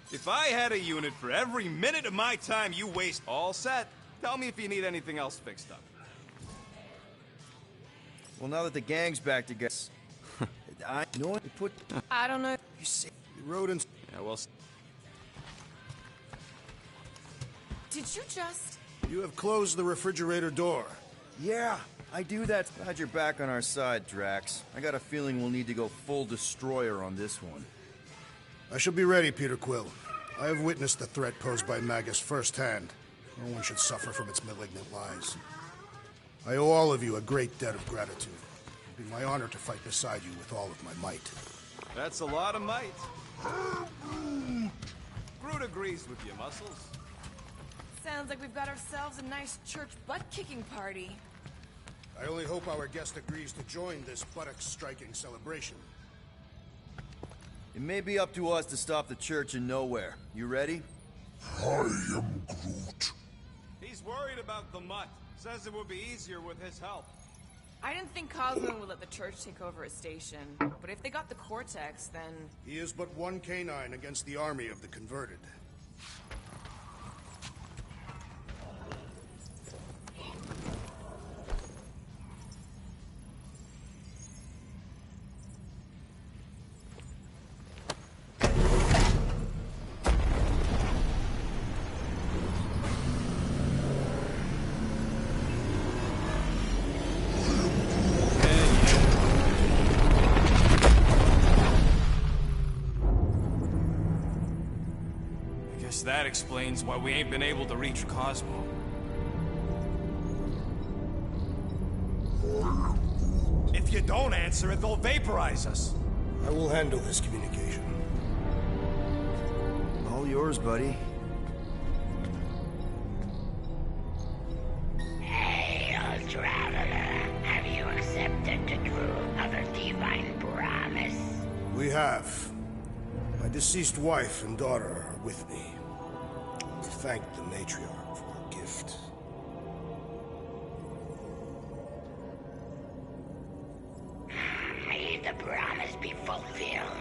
If I had a unit for every minute of my time you waste, all set. Tell me if you need anything else fixed up. Well, now that the gang's back together, I know what you put. I don't know. You see, the rodents. Yeah, well. Did you just... You have closed the refrigerator door. Yeah, I do that. Glad you're back on our side, Drax. I got a feeling we'll need to go full destroyer on this one. I shall be ready, Peter Quill. I have witnessed the threat posed by Magus firsthand. No one should suffer from its malignant lies. I owe all of you a great debt of gratitude. It would be my honor to fight beside you with all of my might. That's a lot of might. Groot agrees with you, Muscles. Sounds like we've got ourselves a nice church butt-kicking party. I only hope our guest agrees to join this buttocks-striking celebration. It may be up to us to stop the church in nowhere. You ready? I am Groot. He's worried about the mutt. Says it would be easier with his help. I didn't think Cosmo would let the church take over a station, but if they got the Cortex, then... He is but one canine against the army of the converted. That explains why we ain't been able to reach Cosmo. If you don't answer it, they'll vaporize us. I will handle this communication. All yours, buddy. Hail, traveler. Have you accepted the truth of a divine promise? We have. My deceased wife and daughter are with me. To thank the matriarch for her gift. May the promise be fulfilled.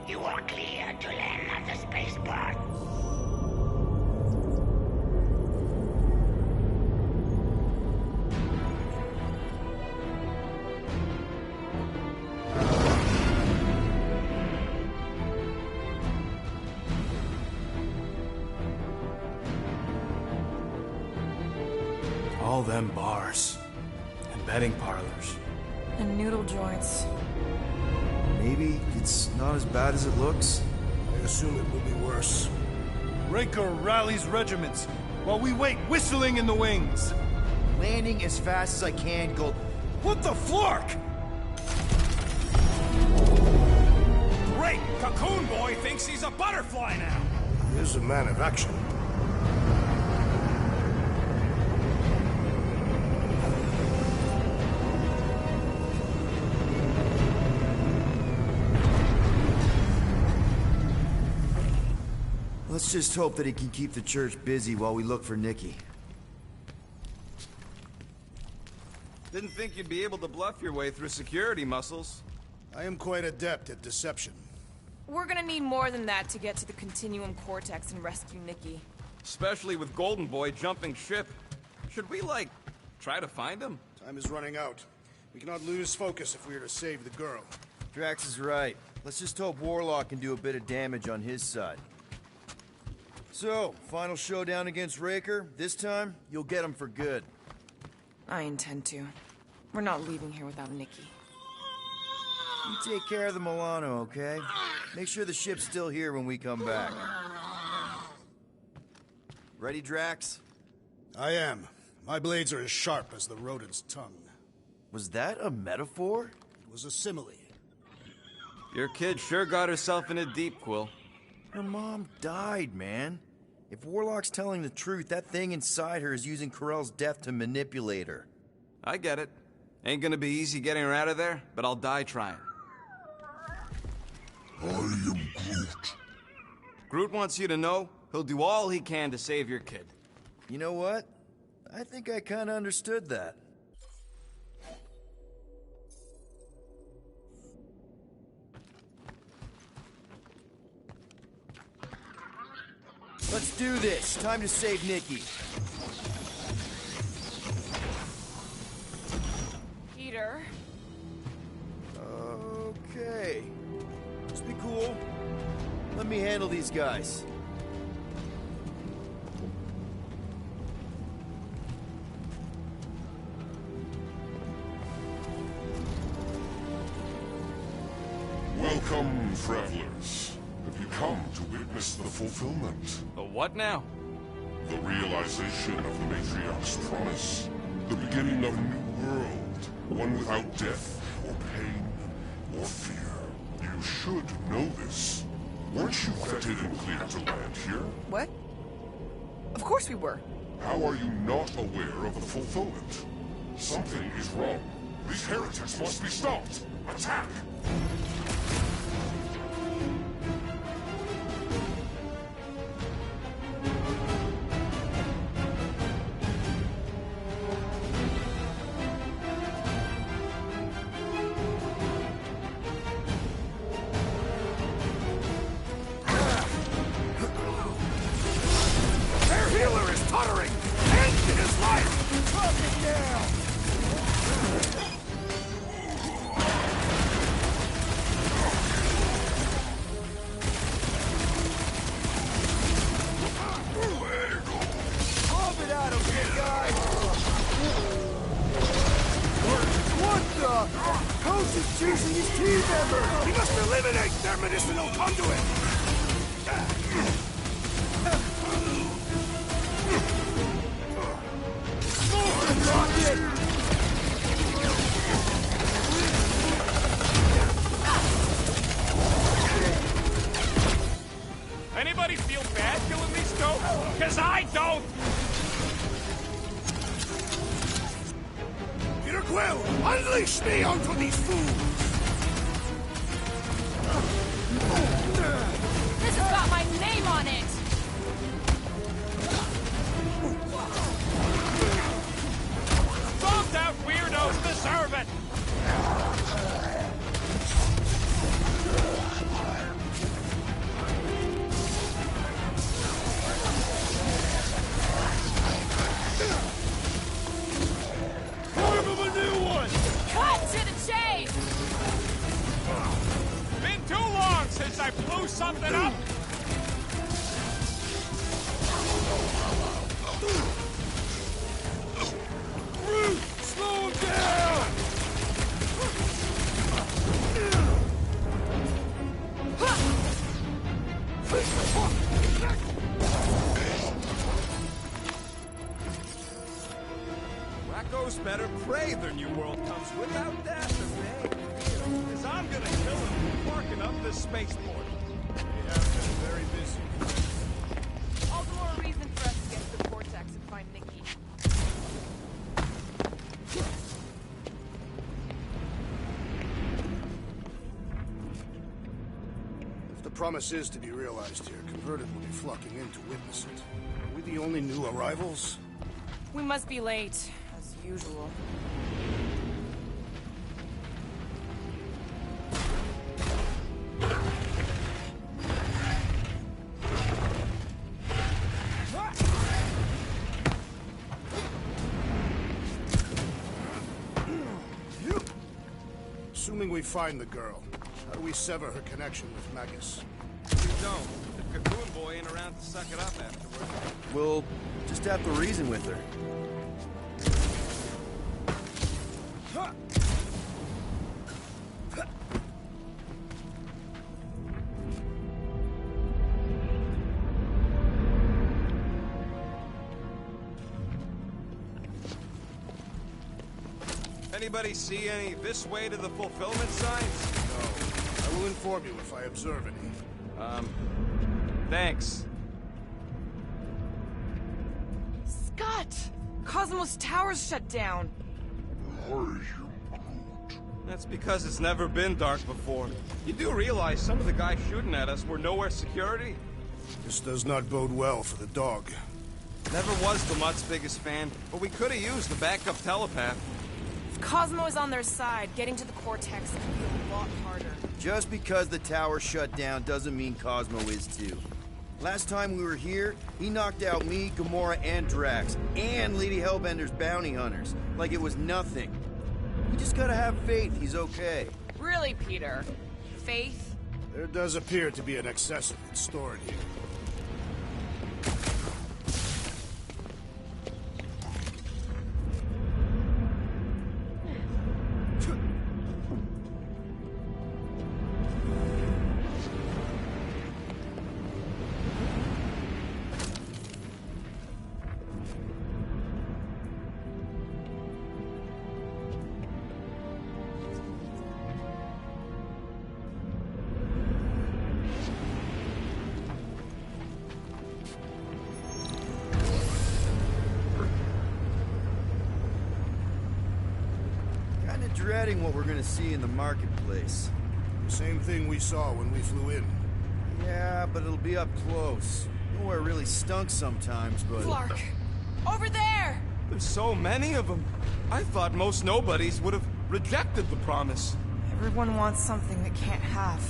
You are clear to land at the spaceport. All them bars. And betting parlors. And noodle joints. Maybe it's not as bad as it looks. I assume it will be worse. Rancor rallies regiments, while we wait whistling in the wings. Landing as fast as I can, go. What the flark? Great! Cocoon Boy thinks he's a butterfly now! He is a man of action. Let's just hope that he can keep the church busy while we look for Nikki. Didn't think you'd be able to bluff your way through security, Muscles. I am quite adept at deception. We're gonna need more than that to get to the Continuum Cortex and rescue Nikki. Especially with Golden Boy jumping ship. Should we, like, try to find him? Time is running out. We cannot lose focus if we are to save the girl. Drax is right. Let's just hope Warlock can do a bit of damage on his side. So, final showdown against Raker. This time, you'll get him for good. I intend to. We're not leaving here without Nikki. You take care of the Milano, okay? Make sure the ship's still here when we come back. Ready, Drax? I am. My blades are as sharp as the rodent's tongue. Was that a metaphor? It was a simile. Your kid sure got herself in a deep, Quill. Her mom died, man. If Warlock's telling the truth, that thing inside her is using Corell's death to manipulate her. I get it. Ain't gonna be easy getting her out of there, but I'll die trying. I am Groot. Groot wants you to know he'll do all he can to save your kid. You know what? I think I kinda understood that. Let's do this. Time to save Nikki. Peter. Okay. Just be cool. Let me handle these guys. Welcome, travelers. Have you come to witness the fulfillment? The what now? The realization of the Matriarch's promise. The beginning of a new world. One without death, or pain, or fear. You should know this. Weren't you vetted and cleared to land here? What? Of course we were. How are you not aware of the fulfillment? Something is wrong. These heretics must be stopped. Attack! Their healer is tottering! End his life! Drop it down! Pump it out, okay, guys? What the? Coach is choosing his team member! He must eliminate their medicinal conduit! Anybody feel bad killing these goats? Cause I don't! Peter Quill, unleash me onto these fools! This has got my name on it! Thumbed out weirdos deserve it! Cut to the chase! Been too long since I blew something up! Slow him down! Racco's better pray their new world comes without death and pain. Because I'm gonna kill him barking up this spaceport. We have been very busy. All the more reason for us to get to the Cortex and find Nikki. If the promise is to be realized here, Converted will be flocking in to witness it. Are we the only new arrivals? We must be late, as usual. Assuming we find the girl, how do we sever her connection with Magus? You don't. The Cocoon Boy ain't around to suck it up afterward. We'll just have to reason with her. Anybody see any this way to the fulfillment signs? No. I will inform you if I observe any. Thanks. Scott! Cosmos Tower's shut down. That's because it's never been dark before. You do realize some of the guys shooting at us were nowhere security? This does not bode well for the dog. Never was the Mutt's biggest fan, but we could have used the backup telepath. If Cosmo is on their side, getting to the Cortex can be a lot harder. Just because the tower shut down doesn't mean Cosmo is too. Last time we were here, he knocked out me, Gamora, and Drax, and Lady Hellbender's bounty hunters, like it was nothing. We just gotta have faith he's okay. Really, Peter? Faith? There does appear to be an excess of it stored here. Dreading what we're gonna see in the marketplace. The same thing we saw when we flew in. Yeah, but it'll be up close. Nowhere really stunk sometimes, but... Clark! Over there! There's so many of them. I thought most nobodies would have rejected the promise. Everyone wants something they can't have.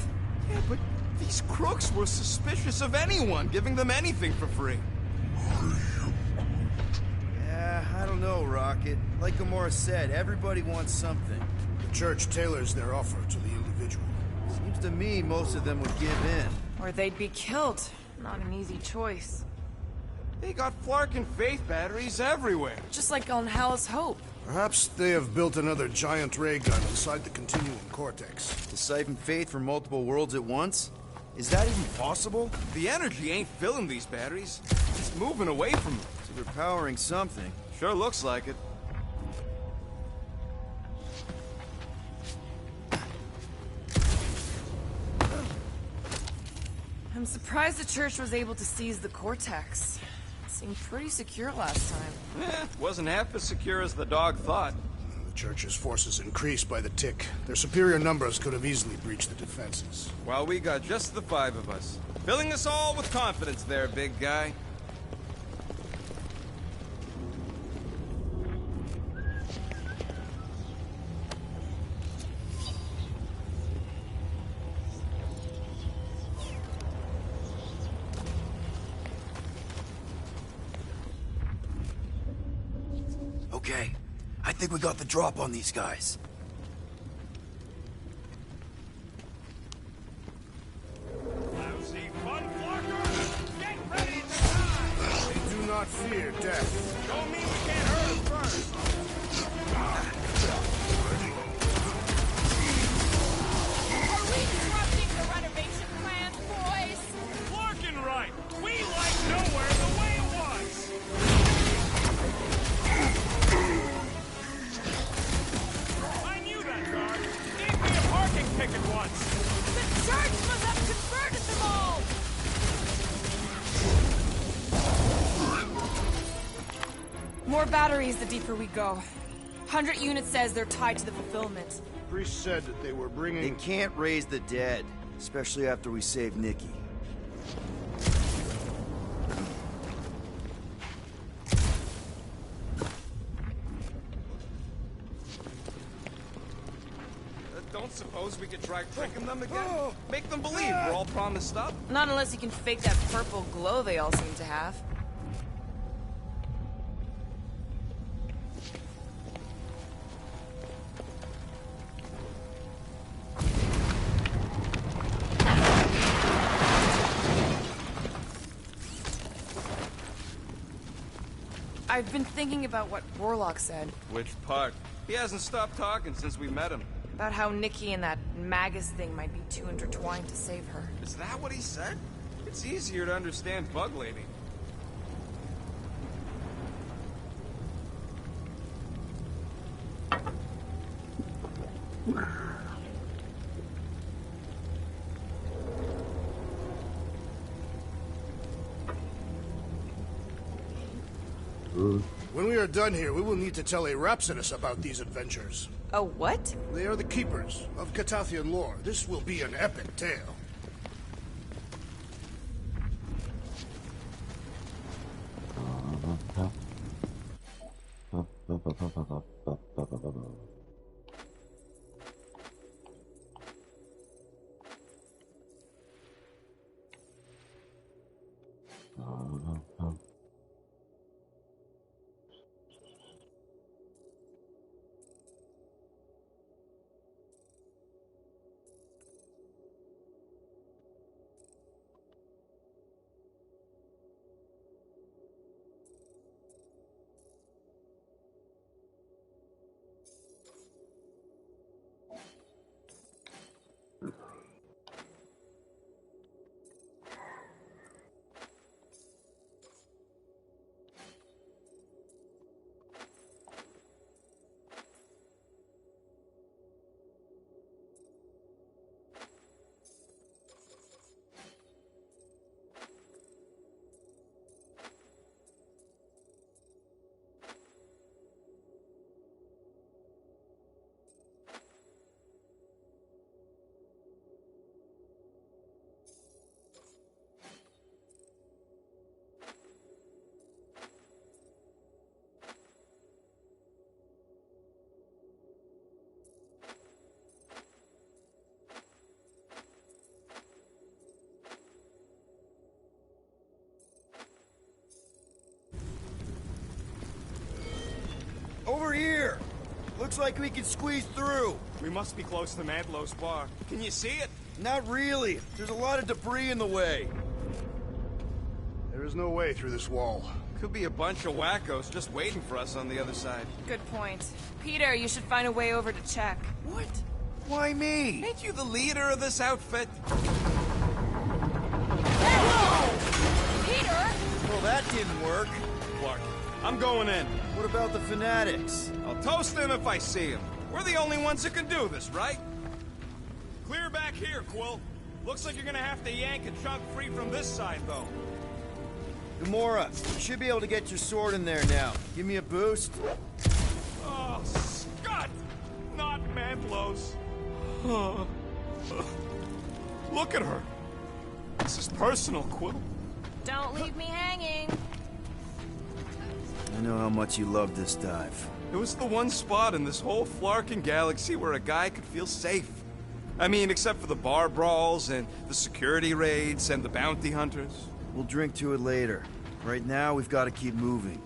Yeah, but these crooks were suspicious of anyone giving them anything for free. Yeah, I don't know, Rocket. Like Gamora said, everybody wants something. The church tailors their offer to the individual. Seems to me most of them would give in. Or they'd be killed. Not an easy choice. They got Flark and Faith batteries everywhere. Just like on Hell's Hope. Perhaps they have built another giant ray gun inside the continuum cortex. To siphon Faith from multiple worlds at once? Is that even possible? The energy ain't filling these batteries. It's moving away from them. So they're powering something. Sure looks like it. I'm surprised the church was able to seize the Cortex. It seemed pretty secure last time. Wasn't half as secure as the dog thought. The church's forces increased by the tick. Their superior numbers could have easily breached the defenses. Well, we got just the 5 of us. Filling us all with confidence there, big guy. Okay, I think we got the drop on these guys. Lousy fun Flarkers! Get ready to die! They do not fear death. Don't mean we can't hurt them first. Are we disrupting the renovation plans, boys? Flarkin' right! We like nowhere the way it was! I knew that guard. He gave me a parking ticket once. The church must have converted them all! More batteries the deeper we go. 100 units says they're tied to the fulfillment. Priest said that they were They bringing... can't raise the dead, especially after we save Nikki. Don't suppose we could try tricking them again? Make them believe we're all promised stuff? Not unless you can fake that purple glow they all seem to have. I've been thinking about what Warlock said. Which part? He hasn't stopped talking since we met him. About how Nikki and that Magus thing might be too intertwined to save her. Is that what he said? It's easier to understand Bug Lady. When we are done here, we will need to tell a Rhapsodus about these adventures. Oh, what? They are the keepers of Catathian lore. This will be an epic tale. Looks like we can squeeze through. We must be close to Mantlo's bar. Can you see it? Not really. There's a lot of debris in the way. There is no way through this wall. Could be a bunch of wackos just waiting for us on the other side. Good point. Peter, you should find a way over to check. What? Why me? Ain't you the leader of this outfit? Peter! Well, that didn't work. Clark, I'm going in. What about the fanatics? I'll toast them if I see them. We're the only ones that can do this, right? Clear back here, Quill. Looks like you're gonna have to yank a chunk free from this side, though. Gamora, you should be able to get your sword in there now. Give me a boost. Oh, Scott! Not Mantlo's. Look at her. This is personal, Quill. Don't leave me hanging. I know how much you love this dive. It was the one spot in this whole Flarkin galaxy where a guy could feel safe. I mean, except for the bar brawls and the security raids and the bounty hunters. We'll drink to it later. Right now, we've got to keep moving.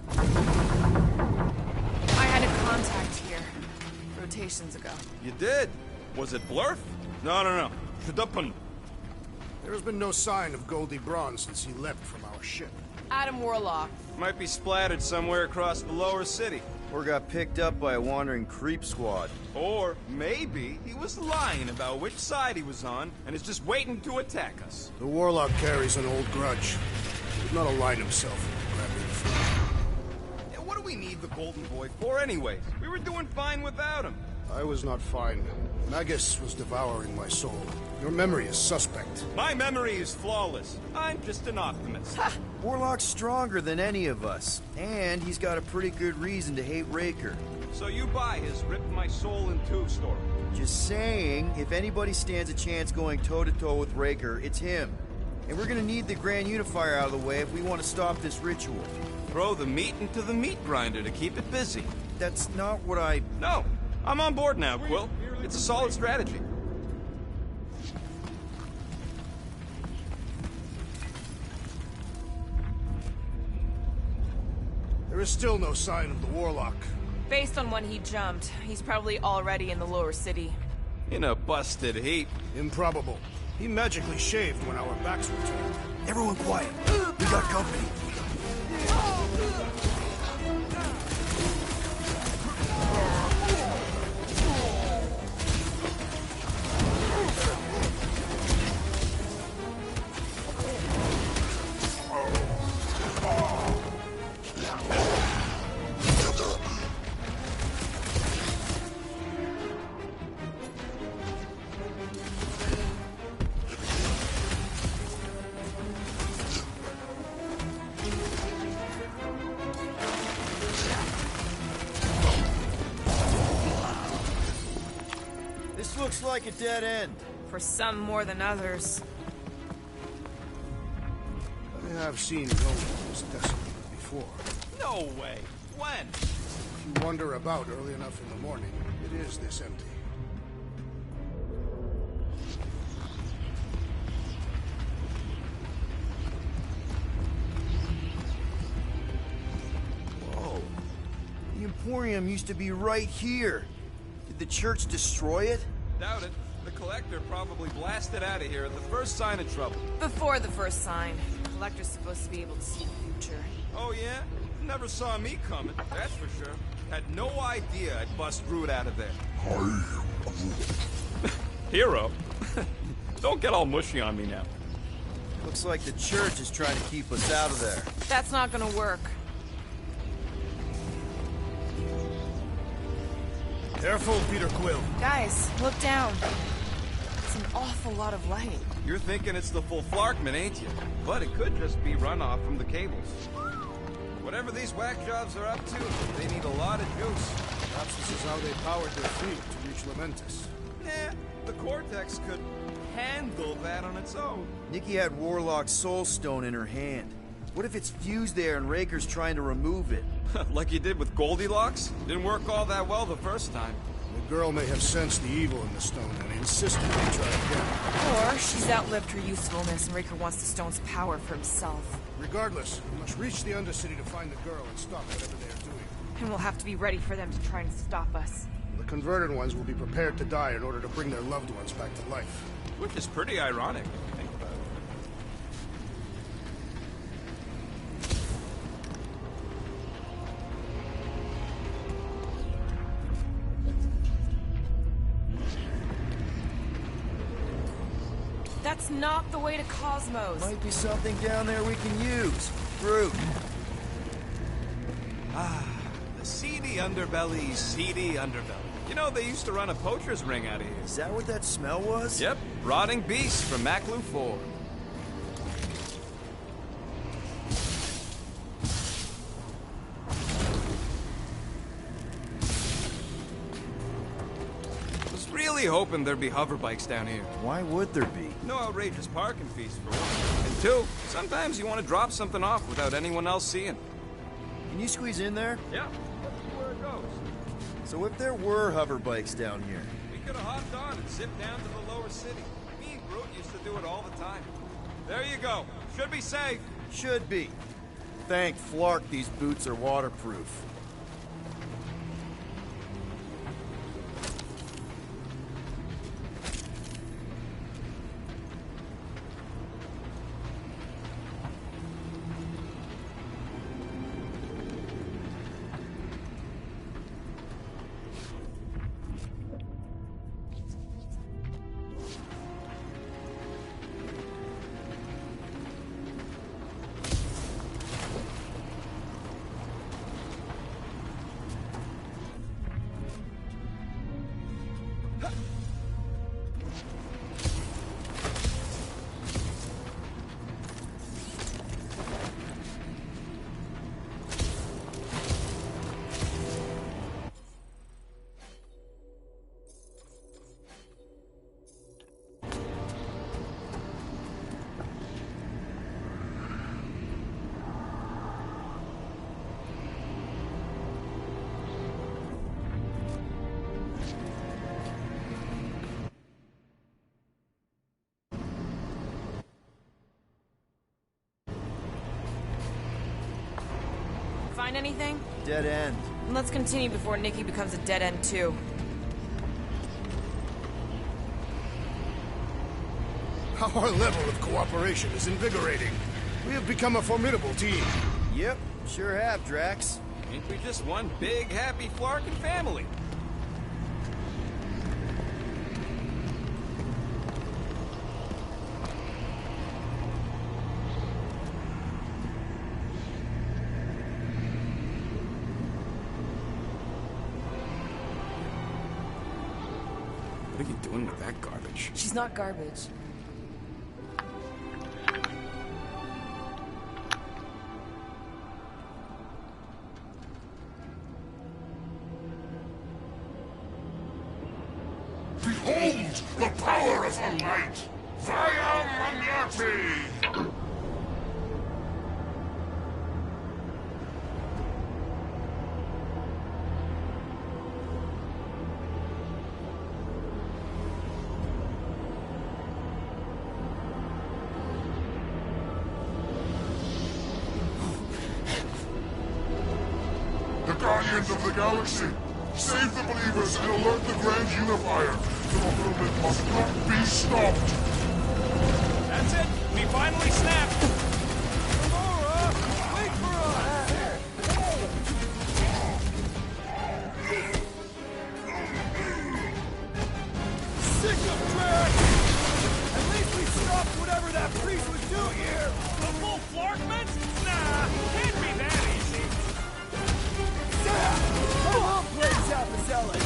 I had a contact here. Rotations ago. You did? Was it Blurf? No. Shadupun. There has been no sign of Goldie Braun since he left from our ship. Adam Warlock. Might be splattered somewhere across the lower city. Or got picked up by a wandering creep squad. Or maybe he was lying about which side he was on and is just waiting to attack us. The Warlock carries an old grudge. He would not align himself with gravity. Yeah, what do we need the Golden Boy for anyways? We were doing fine without him. I was not fine. Magus was devouring my soul. Your memory is suspect. My memory is flawless. I'm just an optimist. Warlock's stronger than any of us. And he's got a pretty good reason to hate Raker. So you buy his rip my soul in two story. Just saying, if anybody stands a chance going toe-to-toe with Raker, it's him. And we're gonna need the Grand Unifier out of the way if we want to stop this ritual. Throw the meat into the meat grinder to keep it busy. That's not what I... No, I'm on board now, Quill. It's a solid strategy. There is still no sign of the Warlock. Based on when he jumped, he's probably already in the lower city. In a busted heap. Improbable. He magically shaved when our backs were turned. Everyone quiet. We got company. This looks like a dead end. For some more than others. I have seen Rome this desolate before. No way. When? If you wander about early enough in the morning, it is this empty. Whoa. The Emporium used to be right here. Did the church destroy it? Doubt it. The Collector probably blasted out of here at the first sign of trouble. Before the first sign. The Collector's supposed to be able to see the future. Oh yeah? Never saw me coming, that's for sure. Had no idea I'd bust Groot out of there. Hero? Don't get all mushy on me now. Looks like the church is trying to keep us out of there. That's not gonna work. Careful, Peter Quill. Guys, look down. It's an awful lot of light. You're thinking it's the full Flarkman, ain't you? But it could just be runoff from the cables. Whatever these whack jobs are up to, they need a lot of juice. Perhaps this is how they powered their fleet to reach Lamentus. Nah, the Cortex could handle that on its own. Nikki had Warlock's soul stone in her hand. What if it's fused there and Raker's trying to remove it? Like you did with Goldilocks? Didn't work all that well the first time. The girl may have sensed the evil in the stone and insisted they try again. Or she's outlived her usefulness and Raker wants the stone's power for himself. Regardless, we must reach the Undercity to find the girl and stop whatever they are doing. And we'll have to be ready for them to try and stop us. The converted ones will be prepared to die in order to bring their loved ones back to life. Which is pretty ironic, if you think about it. That's not the way to Cosmos. Might be something down there we can use. Fruit. The seedy underbelly. You know, they used to run a poacher's ring out of here. Is that what that smell was? Yep, rotting beast from Maclu 4. Was really hoping there'd be hover bikes down here. Why would there be? No outrageous parking fees for one. And two, sometimes you want to drop something off without anyone else seeing. Can you squeeze in there? Yeah, let's see where it goes. So if there were hover bikes down here, We could have hopped on and zipped down to the lower city. Me and Groot used to do it all the time. There you go. Should be safe. should be. Thank Flark these boots are waterproof. Find anything? Dead end. Let's continue before Nikki becomes a dead end too. Our level of cooperation is invigorating. We have become a formidable team. Yep, sure have, Drax. Ain't we just one big, happy Flarkin family? What are you doing with that garbage? She's not garbage. Behold the power of the light! Vaya Magnati! The Guardians of the Galaxy! Save the believers and alert the Grand Unifier! The fulfillment must not be stopped! That's it! We finally snapped! Gamora! Wait for us! Sick of Drax! At least we stopped whatever that priest was doing here! The full Flarkment? Nah, can't be that easy. Come on, plays out the zealot!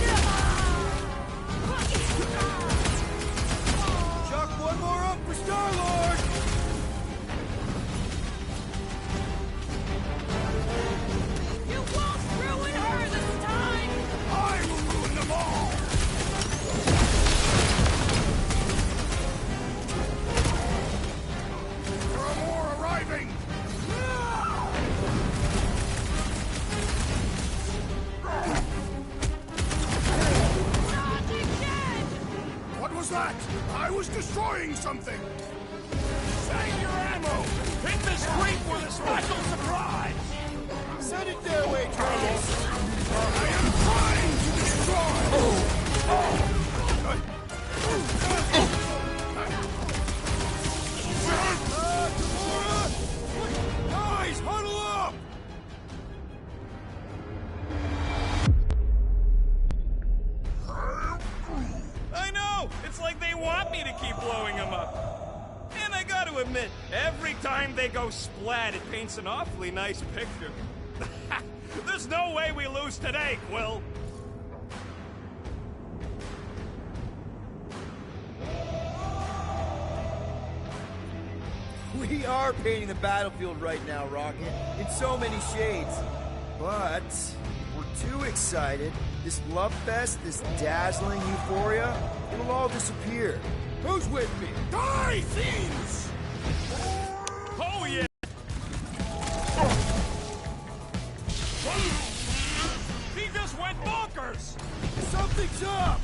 Chuck one more up for Star-Lord! I was destroying something! Save your ammo! Hit this creep with a special surprise! Send it their way, Travis! I am trying to destroy! Guys, huddle up! I know! It's like they want me to keep blowing them up. And I gotta admit, every time they go splat, it paints an awfully nice picture. There's no way we lose today, Quill! We are painting the battlefield right now, Rocket, in so many shades. But we're too excited. This love fest, this dazzling euphoria, it'll all disappear. Who's with me? Die, fiends! Oh, yeah! He just went bonkers! Something's up!